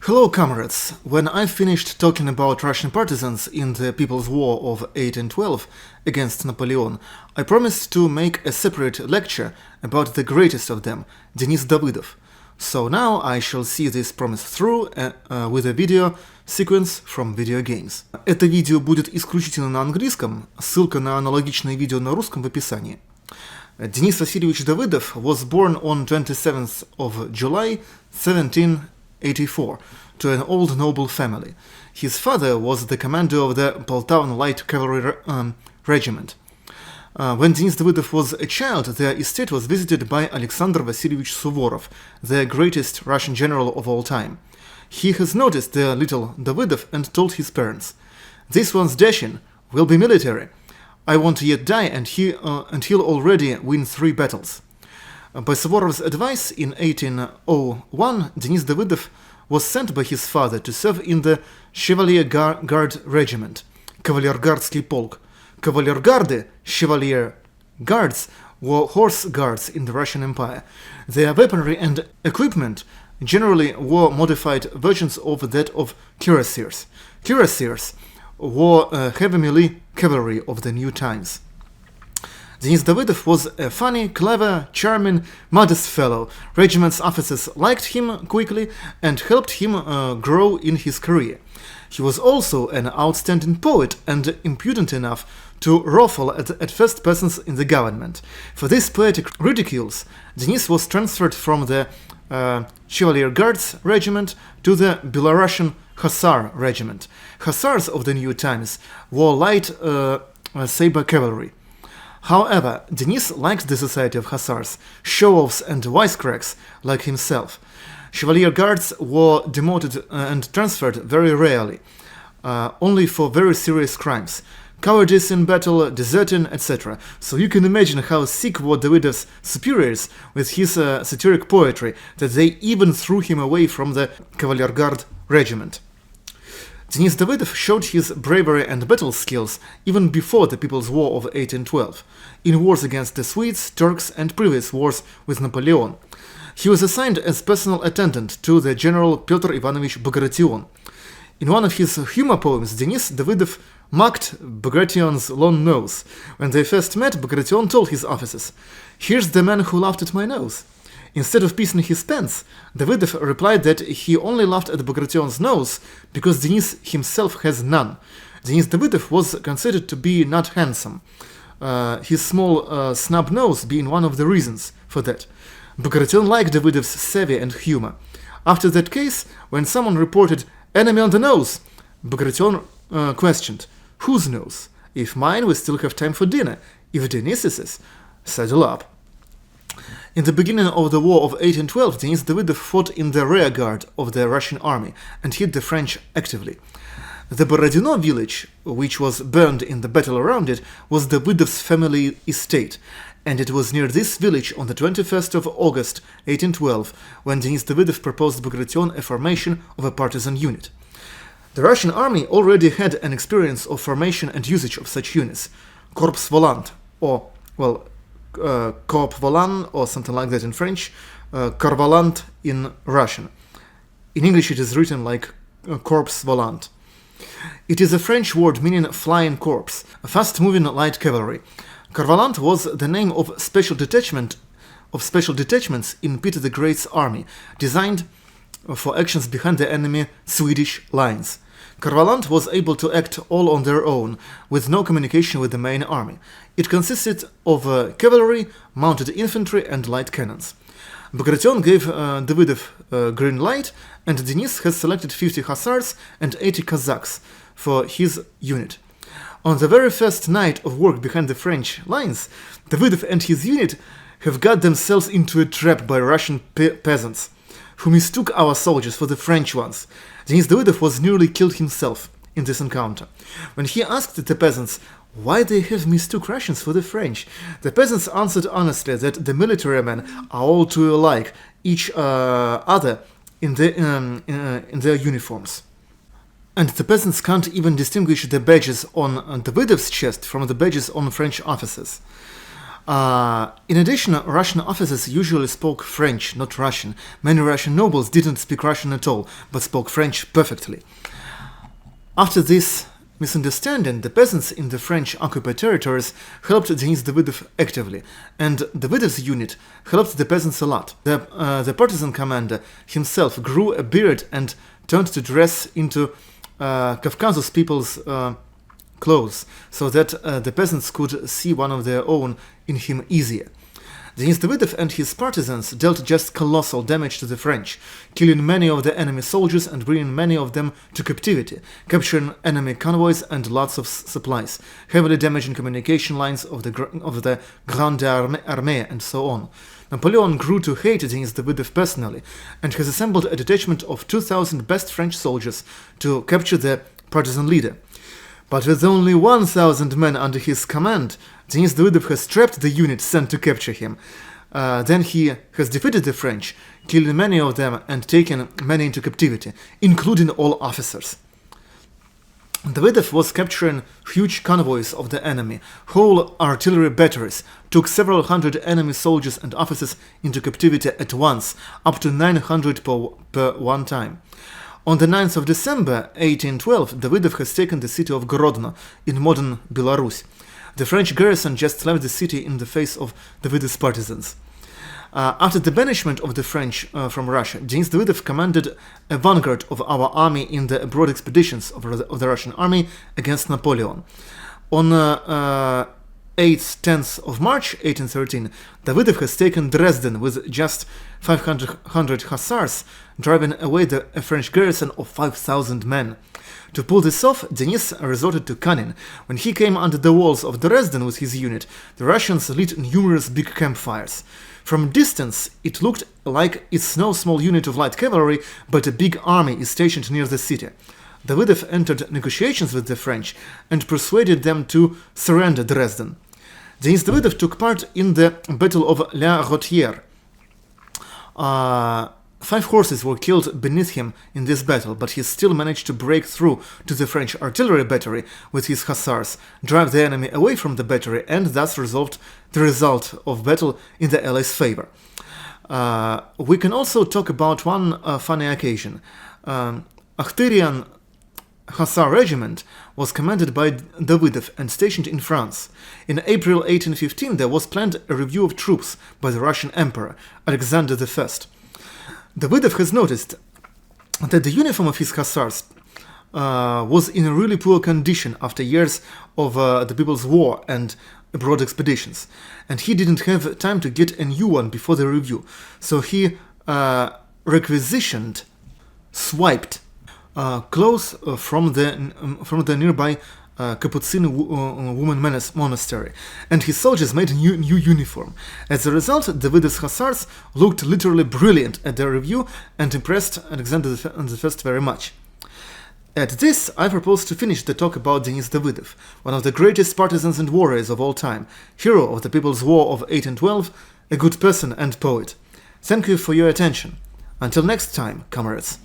Hello, comrades! When I finished talking about Russian partisans in the People's War of 1812 against Napoleon, I promised to make a separate lecture about the greatest of them, Denis Davydov. So now I shall see this promise through with a video sequence from video games. Это видео будет исключительно на английском, ссылка на аналогичное видео на русском в описании. Denis Vassilievich Davidov was born on 27th of July 1784 to an old noble family. His father was the commander of the Poltavan Light Cavalry Regiment. When Denis Davydov was a child, their estate was visited by Alexander Vassilievich Suvorov, the greatest Russian general of all time. He has noticed the little Davydov and told his parents, "This one's dashing, will be military. I won't yet die and he'll already win 3 battles." By Suvorov's advice, in 1801, Denis Davydov was sent by his father to serve in the Chevalier Guard Regiment, Кавалергардский полк. Кавалергарды, Chevalier Guards, were horse guards in the Russian Empire. Their weaponry and equipment generally were modified versions of that of cuirassiers. Cuirassiers were heavy melee cavalry of the new times. Denis Davydov was a funny, clever, charming, modest fellow. Regiment's officers liked him quickly and helped him grow in his career. He was also an outstanding poet and impudent enough to ruffle at first persons in the government. For these poetic ridicules, Denis was transferred from the Chevalier Guards Regiment to the Belarusian Hussar Regiment. Hussars of the new times wore light saber cavalry. However, Denis liked the society of hussars, show-offs and wisecracks like himself. Chevalier Guards were demoted and transferred very rarely, only for very serious crimes, cowardice in battle, deserting, etc. So you can imagine how sick were Davydov's superiors with his satiric poetry that they even threw him away from the Кавалергард Regiment. Denis Davydov showed his bravery and battle skills even before the People's War of 1812, in wars against the Swedes, Turks and previous wars with Napoleon. He was assigned as personal attendant to the General Pyotr Ivanovich Bagration. In one of his humor poems, Denis Davydov mocked Bagration's long nose. When they first met, Bagration told his officers, "Here's the man who laughed at my nose." Instead of pissing his pants, Davydov replied that he only laughed at Bagration's nose because Denis himself has none. Denis Davydov was considered to be not handsome, his small snub nose being one of the reasons for that. Bagration liked Davydov's savvy and humor. After that case, when someone reported "enemy on the nose," Bagration questioned, "Whose nose? If mine, we still have time for dinner. If Denis's, saddle up." In the beginning of the War of 1812, Denis Davydov fought in the rear guard of the Russian army and hit the French actively. The Borodino village, which was burned in the battle around it, was Davydov's family estate, and it was near this village on the 21st of August 1812 when Denis Davydov proposed Bagration a formation of a partisan unit. The Russian army already had an experience of formation and usage of such units, Corps Volant, or, well, Corps Volant, or something like that in French, Corps Volant in Russian. In English it is written like Corps Volant. It is a French word meaning flying corps, a fast-moving light cavalry. Corps Volant was the name of special detachments in Peter the Great's army, designed for actions behind the enemy Swedish lines. Corps Volant was able to act all on their own, with no communication with the main army. It consisted of cavalry, mounted infantry and light cannons. Bagration gave Davydov green light, and Denis has selected 50 hussars and 80 Kazakhs for his unit. On the very first night of work behind the French lines, Davydov and his unit have got themselves into a trap by Russian peasants, who mistook our soldiers for the French ones. Denis Davydov was nearly killed himself in this encounter. When he asked the peasants why they have mistook Russians for the French, the peasants answered honestly that the military men are all too alike each other in their uniforms. And the peasants can't even distinguish the badges on Davydov's chest from the badges on French officers. In addition, Russian officers usually spoke French, not Russian. Many Russian nobles didn't speak Russian at all, but spoke French perfectly. After this misunderstanding, the peasants in the French-occupied territories helped Denis Davydov actively, and Davidov's unit helped the peasants a lot. The partisan commander himself grew a beard and turned to dress into Caucasus people's clothes, so that the peasants could see one of their own in him easier. Denis Davydov and his partisans dealt just colossal damage to the French, killing many of the enemy soldiers and bringing many of them to captivity, capturing enemy convoys and lots of supplies, heavily damaging communication lines of the Grande Armée, and so on. Napoleon grew to hate Denis Davydov personally, and has assembled a detachment of 2,000 best French soldiers to capture the partisan leader. But with only 1,000 men under his command, Denis Davydov has trapped the unit sent to capture him. Then he has defeated the French, killing many of them and taken many into captivity, including all officers. Davidov was capturing huge convoys of the enemy, whole artillery batteries, took several hundred enemy soldiers and officers into captivity at once, up to 900 per one time. On the 9th of December 1812, Davidov has taken the city of Grodno in modern Belarus. The French garrison just left the city in the face of Davidov's partisans. After the banishment of the French from Russia, Denis Davydov commanded a vanguard of our army in the abroad expeditions of the Russian army against Napoleon. On 8th-10th of March 1813, Davidov has taken Dresden with just 500 hussars, driving away a French garrison of 5,000 men. To pull this off, Denis resorted to cunning. When he came under the walls of Dresden with his unit, the Russians lit numerous big campfires. From distance, it looked like it's no small unit of light cavalry, but a big army is stationed near the city. Davidov entered negotiations with the French and persuaded them to surrender Dresden. Denis Davydov took part in the Battle of La Rotière. 5 horses were killed beneath him in this battle, but he still managed to break through to the French artillery battery with his hussars, drive the enemy away from the battery, and thus resolved the result of battle in the Allies' favor. We can also talk about one funny occasion. Arturian Hussar Regiment was commanded by Davidov and stationed in France. In April 1815 there was planned a review of troops by the Russian Emperor, Alexander I. Davidov has noticed that the uniform of his hussars was in a really poor condition after years of the People's War and abroad expeditions, and he didn't have time to get a new one before the review, so he swiped clothes from the nearby Capuchin woman monastery, and his soldiers made a new uniform. As a result, Davidov's hussars looked literally brilliant at their review and impressed Alexander I very much. At this, I propose to finish the talk about Denis Davydov, one of the greatest partisans and warriors of all time, hero of the People's War of 1812, a good person and poet. Thank you for your attention. Until next time, comrades.